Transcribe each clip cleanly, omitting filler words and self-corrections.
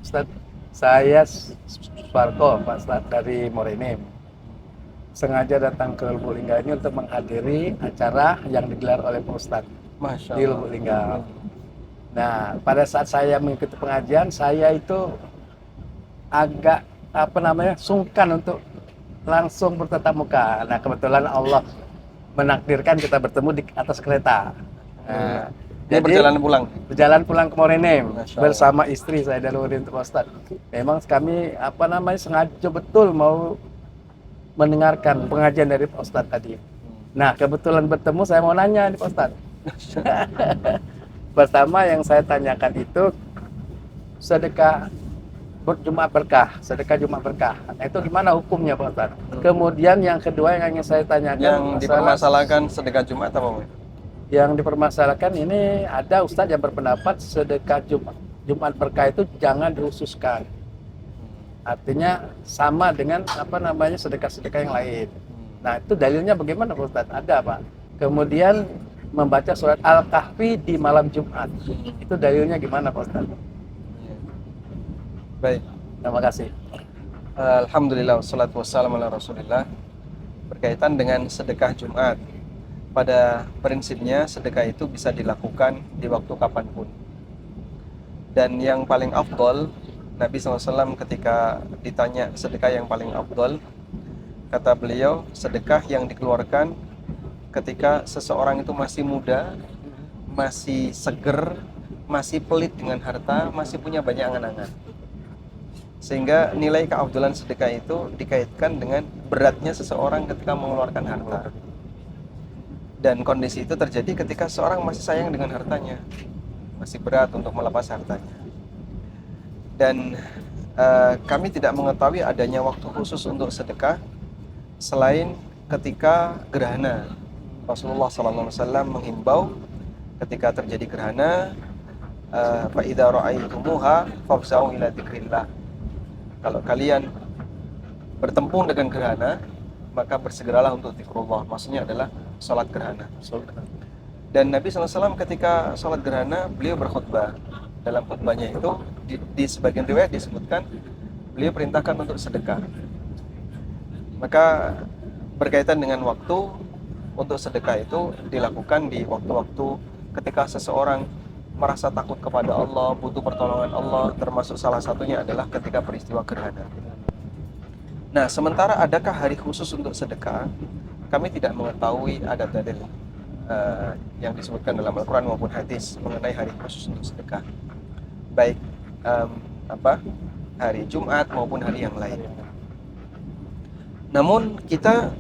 Ustaz, saya Suparko, Pak Ustaz dari Morenim. Sengaja datang ke Lubuk Linggau ini untuk menghadiri acara yang digelar oleh Pak Ustaz Masya di Allah. Lubuk Linggau. Nah, pada saat saya mengikuti pengajian, saya itu agak sungkan untuk langsung bertatap muka. Nah, kebetulan Allah menakdirkan kita bertemu di atas kereta. Alhamdulillah. Nah, Ini jadi perjalanan pulang. berjalan pulang ke Morenim Masya Allah. bersama istri saya dan Nurin untuk Ustaz. Memang kami sengaja betul mau mendengarkan pengajian dari Pak Ustaz tadi. Nah, kebetulan bertemu, saya mau nanya nih Pak Ustaz. Pertama yang saya tanyakan itu sedekah Jumat berkah, sedekah Jumat berkah. Nah, itu gimana hukumnya Pak Ustaz? Kemudian yang kedua yang ingin saya tanyakan, Yang dipermasalahkan sedekah Jumat apa, Pak? yang dipermasalahkan ini ada Ustadz yang berpendapat sedekah Jumat berkah itu jangan dikhususkan. Artinya sama dengan sedekah-sedekah yang lain. Nah, itu dalilnya bagaimana Pak Ustadz? Ada Pak. Kemudian membaca surat Al-Kahfi di malam Jumat. Itu dalilnya gimana Pak Ustadz? Baik. Terima kasih. Alhamdulillah wassalatu wassalamu ala Rasulillah. Berkaitan dengan sedekah Jumat, pada prinsipnya sedekah itu bisa dilakukan di waktu kapanpun. Dan yang paling afdol, Nabi SAW ketika ditanya sedekah yang paling afdol, kata beliau, sedekah yang dikeluarkan ketika seseorang itu masih muda, masih seger, masih pelit dengan harta, masih punya banyak angan-angan. Sehingga nilai keafdolan sedekah itu dikaitkan dengan beratnya seseorang ketika mengeluarkan harta. Dan kondisi itu terjadi ketika seorang masih sayang dengan hartanya, masih berat untuk melepas hartanya. Dan kami tidak mengetahui adanya waktu khusus untuk sedekah selain ketika gerhana. Rasulullah SAW menghimbau ketika terjadi gerhana, fa idza ra'aitumuha fafza'u ila dzikrillah. Kalau kalian bertempung dengan gerhana, maka bersegeralah untuk zikrullah. Maksudnya adalah sholat gerhana. Dan Nabi SAW ketika sholat gerhana, beliau berkhutbah. Dalam khutbahnya itu, di sebagian riwayat disebutkan, beliau perintahkan untuk sedekah. Maka berkaitan dengan waktu, untuk sedekah itu dilakukan di waktu-waktu ketika seseorang merasa takut kepada Allah, butuh pertolongan Allah, termasuk salah satunya adalah ketika peristiwa gerhana. Nah, sementara adakah hari khusus untuk sedekah? Kami tidak mengetahui ada dalil yang disebutkan dalam Al-Quran maupun hadis mengenai hari khusus untuk sedekah, baik hari Jumat maupun hari yang lain. Namun kita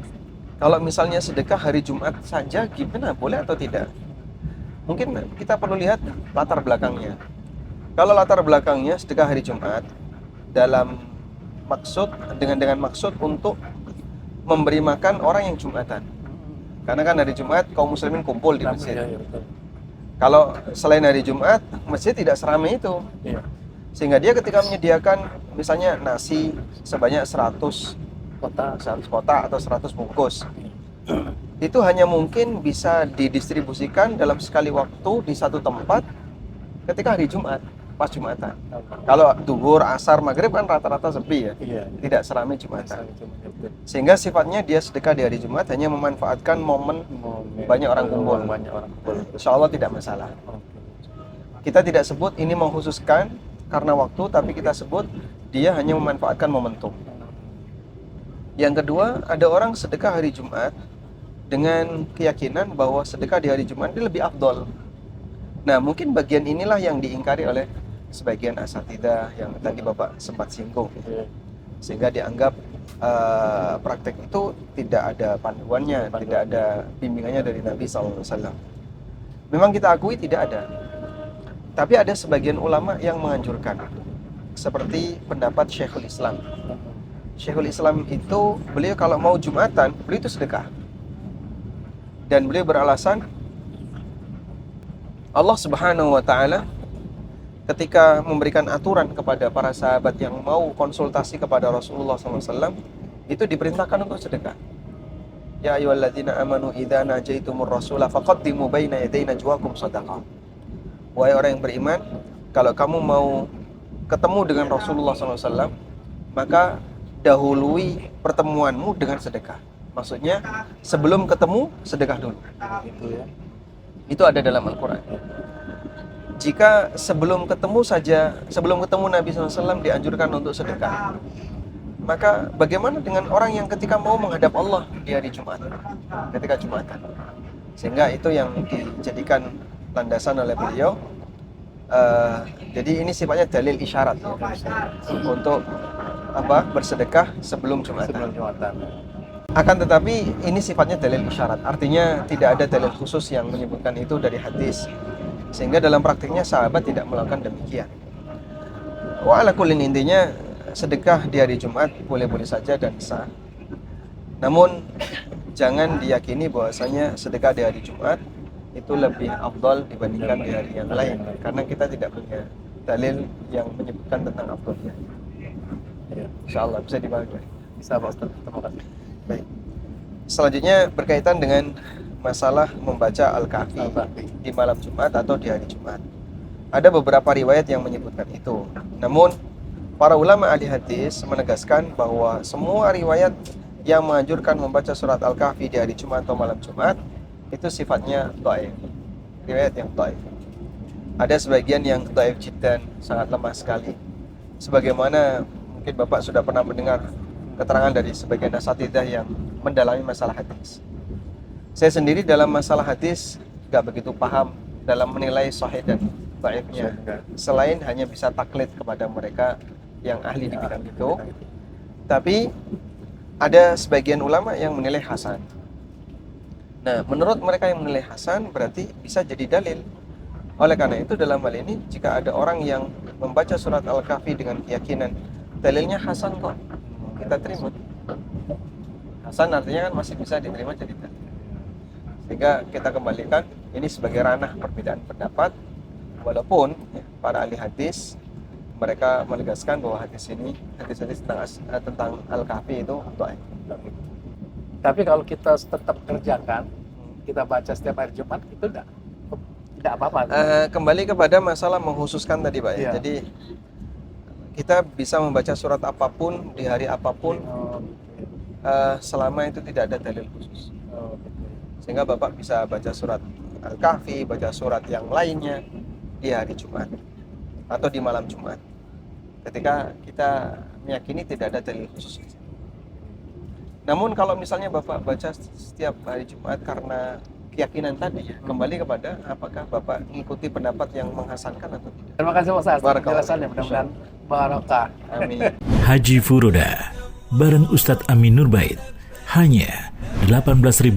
kalau misalnya sedekah hari Jumat saja, gimana? Boleh atau tidak? Mungkin kita perlu lihat latar belakangnya. Kalau latar belakangnya sedekah hari Jumat dalam maksud dengan maksud untuk memberi makan orang yang Jumatan. Karena kan hari Jumat kaum muslimin kumpul di masjid. Kalau selain hari Jumat, masjid tidak seramai itu. Sehingga dia ketika menyediakan misalnya nasi sebanyak 100 kotak atau 100 bungkus, itu hanya mungkin bisa didistribusikan dalam sekali waktu di satu tempat ketika hari Jumat, pas Jumatan. Kalau duhur, asar, maghrib kan rata-rata sepi ya, tidak seramai Jumatan. Sehingga sifatnya dia sedekah di hari Jumat hanya memanfaatkan momen banyak orang kumpul. Insya Allah tidak masalah. Kita tidak sebut ini mengkhususkan karena waktu, tapi kita sebut dia hanya memanfaatkan momentum. Yang kedua, ada orang sedekah hari Jumat dengan keyakinan bahwa sedekah di hari Jumat ini lebih afdol. Nah, mungkin bagian inilah yang diingkari oleh sebagian asatidzah yang tadi Bapak sempat singgung. Sehingga dianggap praktek itu tidak ada panduannya, tidak ada bimbingannya dari Nabi SAW. Memang kita akui tidak ada. Tapi ada sebagian ulama yang menganjurkan. Seperti pendapat Syekhul Islam. Syekhul Islam itu, beliau kalau mau Jumatan, beliau itu sedekah. Dan beliau beralasan Allah Subhanahu wa Ta'ala ketika memberikan aturan kepada para sahabat yang mau konsultasi kepada Rasulullah SAW, itu diperintahkan untuk sedekah. Ya ayyuhalladzina amanu idza najaitumur rasula faqaddimu baina yaday najwakum shadaqah. Wahai orang yang beriman, kalau kamu mau ketemu dengan Rasulullah SAW, maka dahului pertemuanmu dengan sedekah. Maksudnya sebelum ketemu sedekah dulu. Gitu ya. Itu ada dalam Al-Quran. Jika sebelum ketemu Nabi SAW dianjurkan untuk sedekah, maka bagaimana dengan orang yang ketika mau menghadap Allah di hari Jumat, ketika Jumatan? Sehingga itu yang dijadikan landasan oleh beliau. Jadi ini sifatnya dalil isyarat ya, untuk bersedekah sebelum Jumatan. Sebelum Jumatan. Akan tetapi ini sifatnya dalil isyarat, artinya tidak ada dalil khusus yang menyebutkan itu dari hadis, sehingga dalam praktiknya sahabat tidak melakukan demikian. Wa ala kullin, intinya sedekah di hari Jumat boleh-boleh saja dan sah. Namun jangan diyakini bahwasanya sedekah di hari Jumat itu lebih afdal dibandingkan di hari yang lain, karena kita tidak punya dalil yang menyebutkan tentang afdalnya. Ya. Insyaallah bisa dibagi. Bisa Pak Ustaz. Terima kasih. Baik. Selanjutnya berkaitan dengan masalah membaca Al-Kahfi di malam Jumat atau di hari Jumat. Ada beberapa riwayat yang menyebutkan itu. Namun para ulama ahli hadis menegaskan bahwa semua riwayat yang menganjurkan membaca surat Al-Kahfi di hari Jumat atau malam Jumat itu sifatnya dhaif. Riwayat yang dhaif. Ada sebagian yang dhaif jiddan, sangat lemah sekali. Sebagaimana mungkin Bapak sudah pernah mendengar keterangan dari sebagian asatidzah yang mendalami masalah hadis. Saya sendiri dalam masalah hadis gak begitu paham dalam menilai sahih dan dhaifnya, selain hanya bisa taklid kepada mereka yang ahli di bidang itu. Tapi ada sebagian ulama yang menilai hasan. Nah, menurut mereka yang menilai hasan berarti bisa jadi dalil. Oleh karena itu dalam hal ini jika ada orang yang membaca surat Al-Kahfi dengan keyakinan dalilnya hasan kok, kita terima. Hasan artinya kan masih bisa diterima jadi dalil. Sehingga kita kembalikan ini sebagai ranah perbedaan pendapat, walaupun para ahli hadis mereka menegaskan bahwa hadis tentang Al-Kahfi itu dhaif. Tapi kalau kita tetap kerjakan, kita baca setiap hari Jumat, itu tidak apa-apa. Kembali kepada masalah menghususkan tadi Pak ya. Iya. Jadi kita bisa membaca surat apapun di hari apapun selama itu tidak ada dalil khusus. Sehingga Bapak bisa baca surat Al-Kahfi, baca surat yang lainnya di hari Jumat atau di malam Jumat, ketika kita meyakini tidak ada dalil khusus. Namun kalau misalnya Bapak baca setiap hari Jumat karena keyakinan tadi, kembali kepada apakah Bapak mengikuti pendapat yang menghasankan atau tidak. Terima kasih Pak Ustaz atas Barakallah. penjelasannya, mudah-mudahan barokah. Amin. Haji Furoda bareng Ustadz Amin Nurbait hanya $18.000.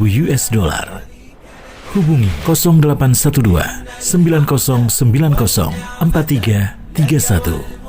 Hubungi 0812 9090 4331.